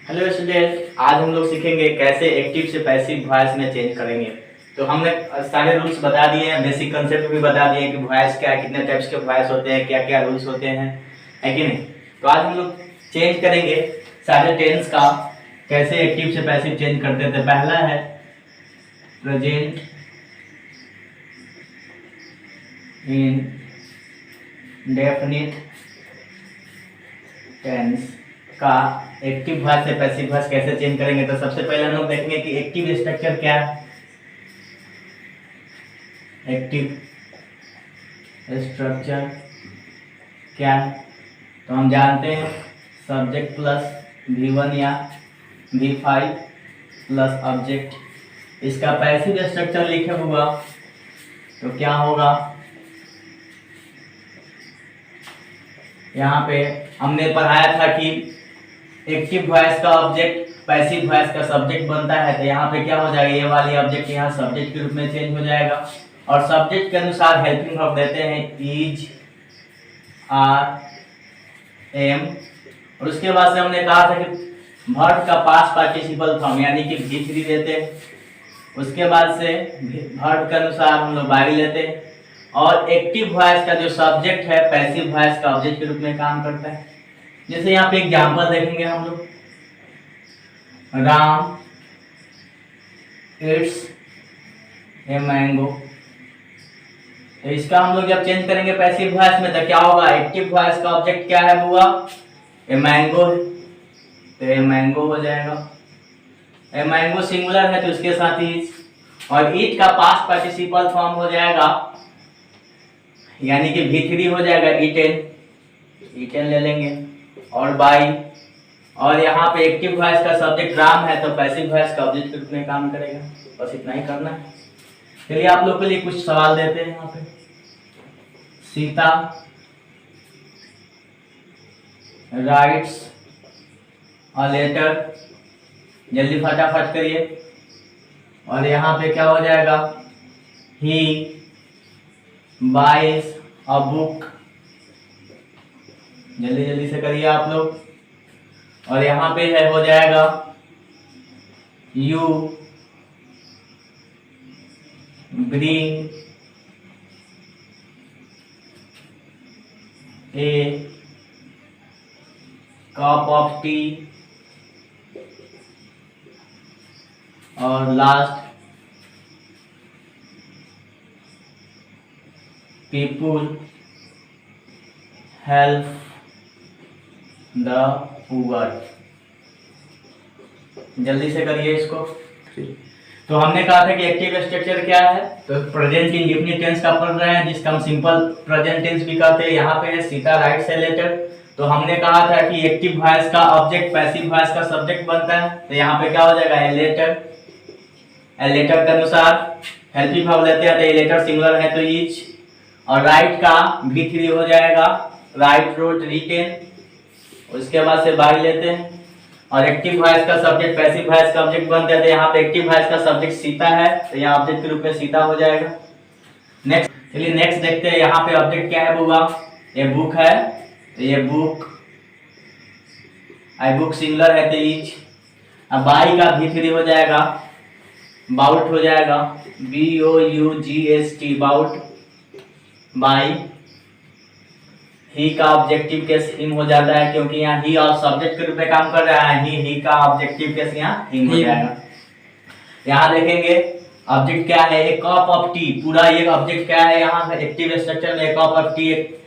Hello student, आज हम लोग सीखेंगे कैसे एक्टिव से पैसिव वॉइस में चेंज करेंगे। तो हमने सारे रूल्स बता दिए हैं, बेसिक कंसेप्ट भी बता दिए हैं कि वॉइस क्या है, कितने टाइप्स के वॉइस होते हैं, क्या क्या रूल्स होते हैं, है कि नहीं। तो आज हम लोग चेंज करेंगे सारे टेंस का, कैसे एक्टिव से पैसिव चेंज करते थे। पहला है प्रेजेंट इंडेफिनिट टेंस का एक्टिव वॉइस से पैसिव वॉइस कैसे चेंज करेंगे। तो सबसे पहले हम लोग देखेंगे कि एक्टिव स्ट्रक्चर क्या है। एक्टिव स्ट्रक्चर क्या है तो हम जानते हैं सब्जेक्ट प्लस V1 या V5 प्लस ऑब्जेक्ट। इसका पैसिव स्ट्रक्चर लिखे हुआ तो क्या होगा, यहाँ पे हमने पढ़ाया था कि एक्टिव वॉइस का ऑब्जेक्ट पैसिव वॉइस का सब्जेक्ट बनता है। तो यहाँ पे क्या हो जाएगा, ये वाली ऑब्जेक्ट यहाँ सब्जेक्ट के रूप में चेंज हो जाएगा और सब्जेक्ट के अनुसार हेल्पिंग वर्ब देते हैं इज, आर, एम। और उसके बाद से हमने कहा था कि वर्ब का पास्ट पार्टिसिपल फॉर्म यानी कि V3 देते हैं। उसके बाद से वर्ब के अनुसार हम लोग बाई लेते हैं और एक्टिव वॉइस का जो सब्जेक्ट है पैसिव वॉइस का ऑब्जेक्ट के रूप में काम करता है। जैसे यहाँ पे एग्जांपल देखेंगे हम लोग, राम इट्स ए मैंगो। तो इसका हम लोग जब चेंज करेंगे पैसिव वॉइस में तो क्या होगा, एक्टिव वॉइस का ऑब्जेक्ट क्या है हुआ, ए मैंगो है तो ए मैंगो हो जाएगा। ए मैंगो सिंगुलर है तो उसके साथ इज, और ईट का पास्ट पार्टिसिपल फॉर्म हो जाएगा यानी कि V3 हो जाएगा ईटेन, ईटेन ले लेंगे और बाई। और यहाँ पे एक्टिव वॉइस का सब्जेक्ट राम है तो पैसिव वॉइस का ऑब्जेक्ट के रूप में काम करेगा। बस इतना ही करना है। चलिए आप लोग के लिए कुछ सवाल देते हैं। यहाँ पे सीता राइट्स अ लेटर, जल्दी फटाफट करिए। और यहाँ पे क्या हो जाएगा, ही बाइज अ बुक, जल्दी जल्दी से करिए आप लोग। और यहाँ पे है हो जाएगा you bring a cup of tea. और last people help the poor, जल्दी से करिए इसको। तो हमने कहा था कि एक्टिव स्ट्रक्चर क्या है, तो प्रेजेंट इंडेफिनिट टेंस का पढ़ रहे हैं जिसका हम सिंपल प्रेजेंट टेंस भी कहते हैं। यहाँ पे है सीता राइट्स ए लेटर। तो हमने कहा था कि एक्टिव वॉइस का ऑब्जेक्ट पैसिव वॉइस का सब्जेक्ट बनता है। तो यहाँ पे क्या हो जाएगा, ए लेटर। ए लेटर के अनुसार हेल्पिंग वर्ब लेते हैं तो ए लेटर सिंगुलर है तो इज, और राइट का V3 हो जाएगा राइट, रोट, रिटेन। उसके बाद से बाई लेते हैं और एक्टिव वॉइस का सब्जेक्ट पैसिव वॉइस का ऑब्जेक्ट बनते हैं। तो यहाँ पे एक्टिव वॉइस का सब्जेक्ट सीता है तो यहाँ ऑब्जेक्ट के रूप में सीता हो जाएगा। नेक्स्ट, चलिए नेक्स्ट देखते हैं। यहाँ पे ऑब्जेक्ट क्या है बुआ, ये बुक है तो ये बुक, आई बुक सिंगुलर है तो इज। अब बाई का V3 हो जाएगा बाउट हो जाएगा BOUGST बाउट, बाई। ही का ऑब्जेक्टिव केस हिम हो जाता है क्योंकि यहाँ ही और सब्जेक्ट के रूप में काम कर रहा है। ही का ऑब्जेक्टिव केस यहाँ हिम हो जाएगा। यहाँ देखेंगे ऑब्जेक्ट क्या है, एक कप ऑफ टी। पूरा ये ऑब्जेक्ट क्या है, यहाँ एक्टिव स्ट्रक्चर में एक कप ऑफ टी एक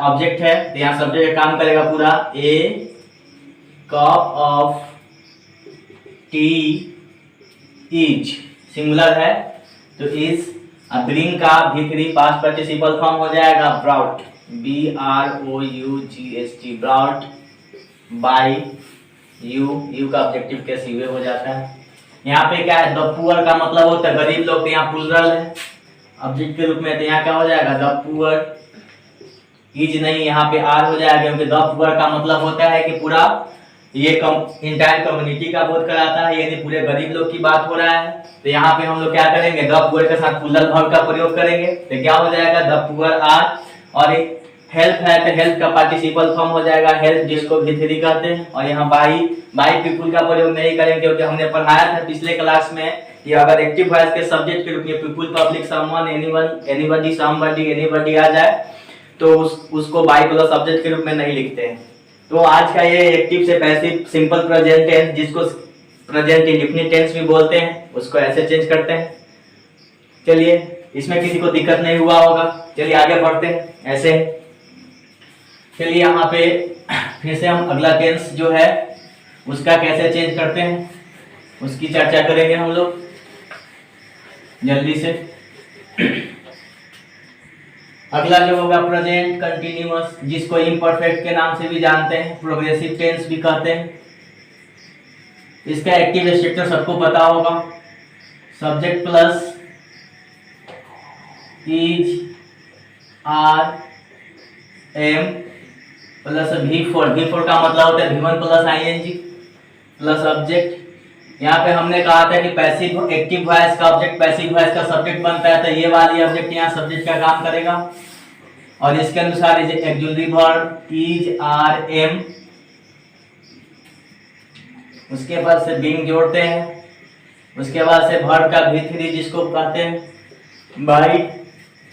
ऑब्जेक्ट है तो यहाँ सब्जेक्ट काम करेगा पूरा, a cup of tea is singular है तो इज। ब्रिंग का V3 पास्ट पार्टिसिपल फॉर्म हो जाएगा brought, BROUGST brought, by. You का ऑब्जेक्टिव केस यूए हो जाता है। यहाँ पे क्या है, द पुअर का मतलब होता है गरीब लोग, तो यहाँ प्लूरल है ऑब्जेक्ट के रूप में। तो यहाँ क्या हो जाएगा, द पुअर। इज नहीं, यहाँ पे आर हो जाएगा क्योंकि द पुअर का मतलब होता है कि पूरा ये इंटायर कम्युनिटी का बोध कराता है, यानी पूरे गरीब लोग की बात हो रहा है। तो यहाँ पे हम लोग क्या करेंगे, द पुअर के साथ प्लूरल वर्ब का प्रयोग करेंगे। तो क्या हो जाएगा, द पुअर आर। और हेल्प है तो हेल्प का पार्टिसिपल फॉर्म हो जाएगा हेल्प, जिसको भी3 कहते हैं। और यहाँ बाई पीपुल का प्रयोग नहीं करेंगे, क्योंकि हमने पढ़ाया था पिछले क्लास में कि अगर एक्टिव वॉइस के सब्जेक्ट के रूप में people, public, someone, anyone, anybody, somebody, anybody आ जाए तो उसको बाई प्लस सब्जेक्ट के रूप में नहीं लिखते हैं। तो आज का ये एक्टिव से पैसिव सिंपल प्रेजेंट टेंस, जिसको प्रेजेंट इंडेफिनिट टेंस भी बोलते हैं, उसको ऐसे चेंज करते हैं। चलिए, इसमें किसी को दिक्कत नहीं हुआ होगा। चलिए आगे बढ़ते हैं ऐसे। चलिए यहाँ पे फिर से हम अगला टेंस जो है उसका कैसे चेंज करते हैं उसकी चर्चा करेंगे हम लोग जल्दी से। अगला जो होगा प्रेजेंट कंटिन्यूअस, जिसको इम्परफेक्ट के नाम से भी जानते हैं, प्रोग्रेसिव टेंस भी कहते हैं। इसका एक्टिव स्ट्रक्चर सबको पता होगा, subject plus is, are, am plus V4 का मतलब होता है V1 plus ING plus object. यहाँ पे हमने कहा था कि पैसिव एक्टिव वॉइस का ऑब्जेक्ट पैसिव वॉइस का सब्जेक्ट बनता है, तो ये वाली ऑब्जेक्ट यहाँ सब्जेक्ट का काम करेगा। और इसके अनुसार is auxiliary verb is, are, am, उसके बाद से बीइंग जोड़ते हैं, उसके बाद से वर्ब का V3 जिसको कहते हैं बाई,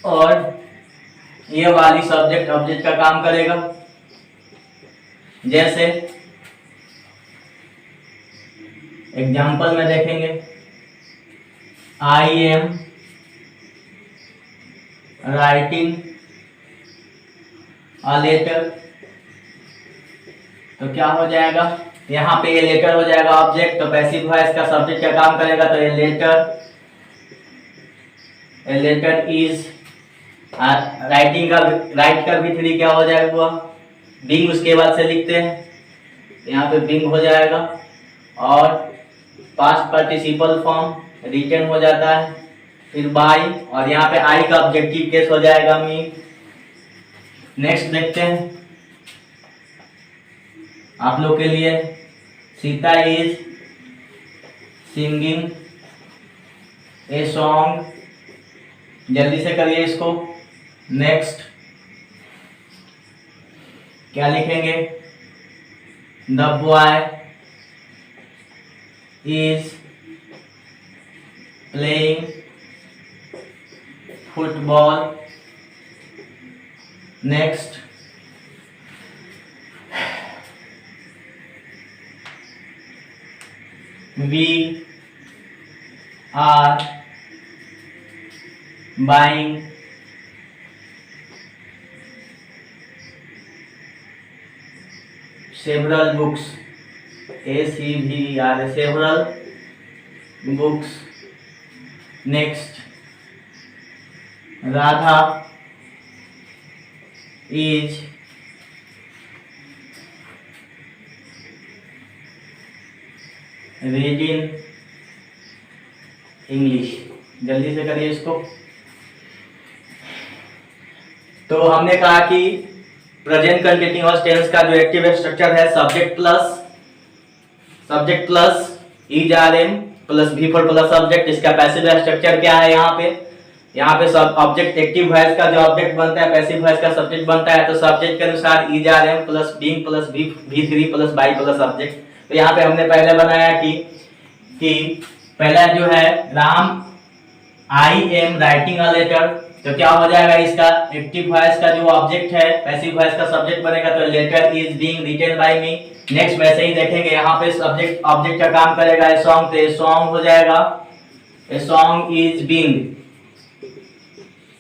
और ये वाली सब्जेक्ट ऑब्जेक्ट का काम करेगा। जैसे एग्जाम्पल में देखेंगे, I am writing a letter, तो क्या हो जाएगा यहाँ पे, ये लेटर हो जाएगा ऑब्जेक्ट, तो पैसिव वॉइस का सब्जेक्ट का काम करेगा, तो ये लेटर इज, राइटिंग का राइट का V3 क्या हो जाएगा, बीइंग उसके बाद से लिखते हैं, यहाँ पे बीइंग हो जाएगा। और पास्ट पार्टिसिपल फॉर्म रिटन हो जाता है, फिर बाय, और यहाँ पे आई का ऑब्जेक्टिव केस हो जाएगा मी। नेक्स्ट देखते हैं आप लोग के लिए, Sita is singing a song, जल्दी से करिए इसको। नेक्स्ट क्या लिखेंगे, the boy is playing football. Next we are buying several books, ACVER, several books. Next, Radha is reading English। जल्दी से करिए इसको। तो हमने कहा कि प्रेजेंट कंटिन्यूअस टेंस का जो एक्टिव स्ट्रक्चर है subject plus is, are, am plus V4 plus object. इसका पैसिव स्ट्रक्चर क्या है, यहाँ पे सब ऑब्जेक्ट एक्टिव वॉइस का जो ऑब्जेक्ट बनता है पैसिव वॉइस का सब्जेक्ट बनता है, तो सब्जेक्ट के अनुसार is, are, am plus being plus V3 plus by plus object. तो यहाँ पे हमने पहले बनाया कि पहला जो है Ram I am writing a letter, तो क्या हो जाएगा, इसका एक्टिव वॉइस का जो ऑब्जेक्ट है पैसिव वॉइस का सब्जेक्ट बनेगा, तो letter is being written by me. Next वैसे ही देखेंगे, यहाँ पे सब्जेक्ट ऑब्जेक्ट का काम करेगा ए सॉन्ग, तो ए सॉन्ग हो जाएगा ए सॉन्ग इज बीइंग,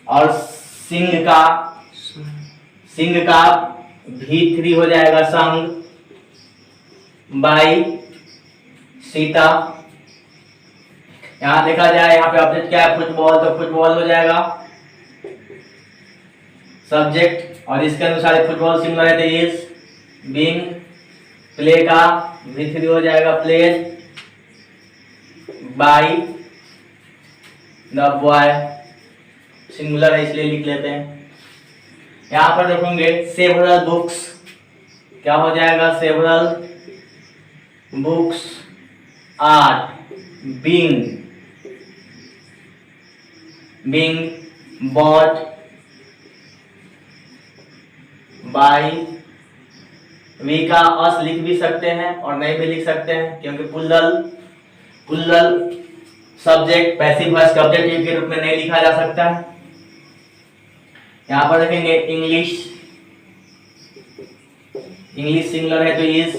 और सिंग का V3 हो जाएगा संग बाय सीता। यहाँ देखा जाए, यहाँ पे ऑब्जेक्ट क्या है फुटबॉल, तो फुटबॉल हो जाएगा सब्जेक्ट, और इसके अनुसार फुटबॉल सिंगुलर है तो इज बीइंग, प्ले का V3 हो जाएगा played by the boy, singular है इसलिए लिख लेते हैं। यहाँ पर देखेंगे सेवरल बुक्स, क्या हो जाएगा, several books are being bought by, we का अस लिख भी सकते हैं और नहीं भी लिख सकते हैं, क्योंकि पुल्लल सब्जेक्ट पैसिव वॉइस के ऑब्जेक्टिव के रूप में नहीं लिखा जा सकता है। यहां पर देखेंगे इंग्लिश सिंगुलर है तो इज,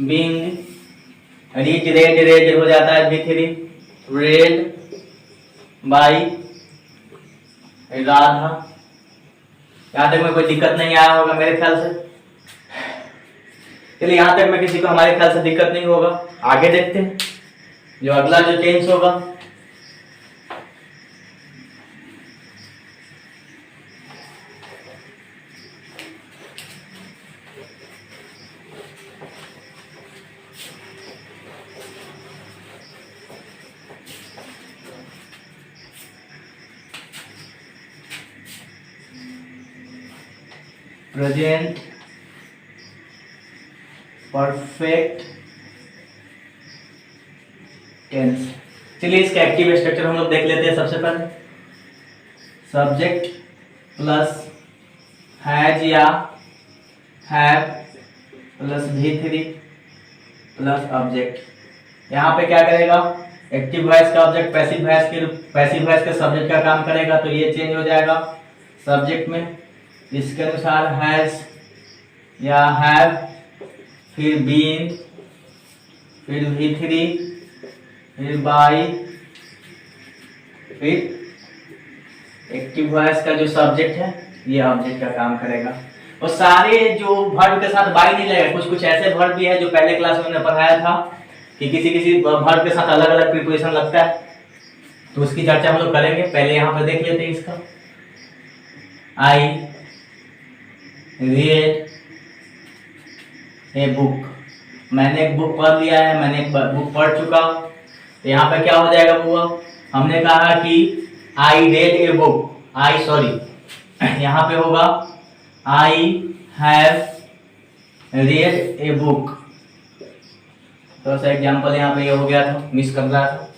बीइंग, रीड रेड हो जाता है B3, रेड, बाई, राधा। यहां तक में कोई दिक्कत नहीं आया होगा मेरे ख्याल से। चलिए यहां तक में किसी को हमारे ख्याल से दिक्कत नहीं होगा। आगे देखते हैं जो अगला जो टेंस होगा। Present perfect tense. चलिए इसका एक्टिव स्ट्रक्चर हम लोग देख लेते हैं। सबसे पहले सब्जेक्ट प्लस हैज या have plus V3 plus object. यहाँ पे क्या करेगा, एक्टिव वॉइस का ऑब्जेक्ट पैसिव वॉइस के सब्जेक्ट का काम करेगा, तो ये चेंज हो जाएगा सब्जेक्ट में। इसके अनुसार हैज या हैव, फिर बीन, फिर V3, फिर बाई, फिर एक्टिव वॉइस का जो सब्जेक्ट है ये ऑब्जेक्ट का काम करेगा। और सारे जो वर्ब के साथ बाई नहीं लगेगा। कुछ कुछ ऐसे वर्ब भी है जो पहले क्लास में हमने पढ़ाया था कि किसी वर्ब के साथ अलग अलग प्रीपोजिशन लगता है, तो उसकी चर्चा हम लोग करेंगे। पहले यहाँ पे देख लेते हैं इसका। आई रीड ए बुक, मैंने एक बुक पढ़ लिया है, मैंने एक बुक पढ़ चुका। तो यहाँ पे क्या हो जाएगा बुआ, हमने कहा कि आई रेड ए बुक, यहाँ पे होगा I have read a book. तो ऐसा एग्जाम्पल यहाँ पे ये हो गया था, मिस कर रहा था।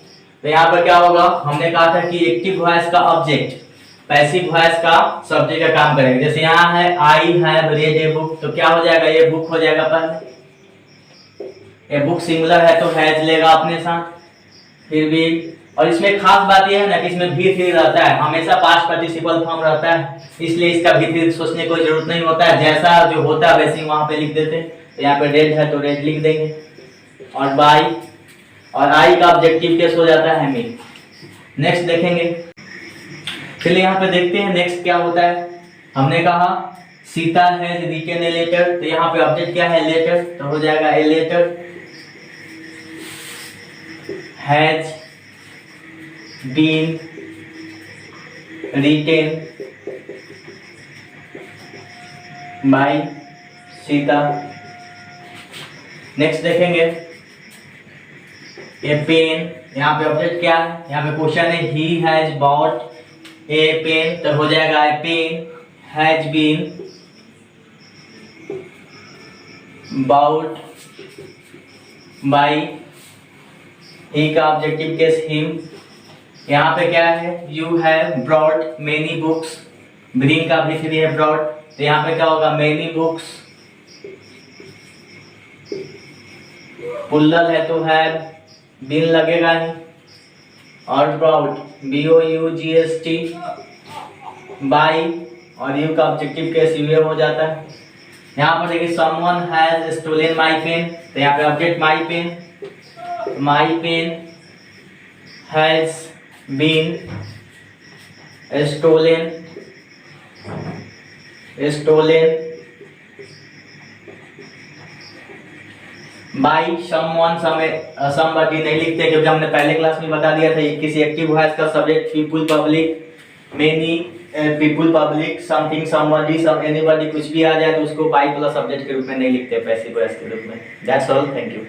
तो यहाँ पर क्या होगा, हमने कहा था कि एक्टिव वॉइस का ऑब्जेक्ट पैसिव वॉइस का सब्जेक्ट का काम करेगा। जैसे यहाँ है I have read a book, तो क्या हो जाएगा, ये बुक हो जाएगा पहले। ये बुक सिंगुलर है तो हैज लेगा अपने साथ, फिर भी। और इसमें खास बात यह है ना कि इसमें V3 रहता है, हमेशा पास्ट पार्टिसिपल फॉर्म रहता है, इसलिए इसका V3 सोचने की जरूरत नहीं होता है। जैसा जो होता है वैसे ही वहां पे लिख देते हैं। तो यहाँ पे रेड है तो रेड लिख देंगे। और बाई और आई का ऑब्जेक्टिव केस हो जाता है मीन। नेक्स्ट देखेंगे। चलिए यहाँ पे देखते हैं नेक्स्ट क्या होता है। हमने कहा Sita has written a letter, तो यहाँ पे ऑब्जेक्ट क्या है, लेटर, तो हो जाएगा a letter. Has been written by Sita. Next देखेंगे ए पेन, यहाँ पे ऑब्जेक्ट क्या है, यहाँ पे क्वेश्चन है he has bought a pen, तो हो जाएगा a pen has been bought by, he का ऑब्जेक्टिव केस हिम। यहाँ पे क्या है, you have brought many books, bring का V3 है ब्रॉट, तो यहाँ पे क्या होगा, मेनी बुक्स। पुल्लल है तो हैव, बीन लगेगा नहीं, और ब्रॉट BOUGST बाई, और यू का ऑब्जेक्टिव केस यू हो जाता है। यहाँ पर देखिए someone has stolen my pen, तो यहाँ पे object my pen, my pen has been stolen by someone, somebody नहीं लिखते क्योंकि हमने पहले क्लास में बता दिया था किसी एक्टिव वॉइस का subject people, public, many, people, public, something, somebody, some, anybody कुछ भी आ जाए तो उसको बाई प्लस सब्जेक्ट के रूप में नहीं लिखते, पैसिव वॉइस के रूप में। That's all, thank you.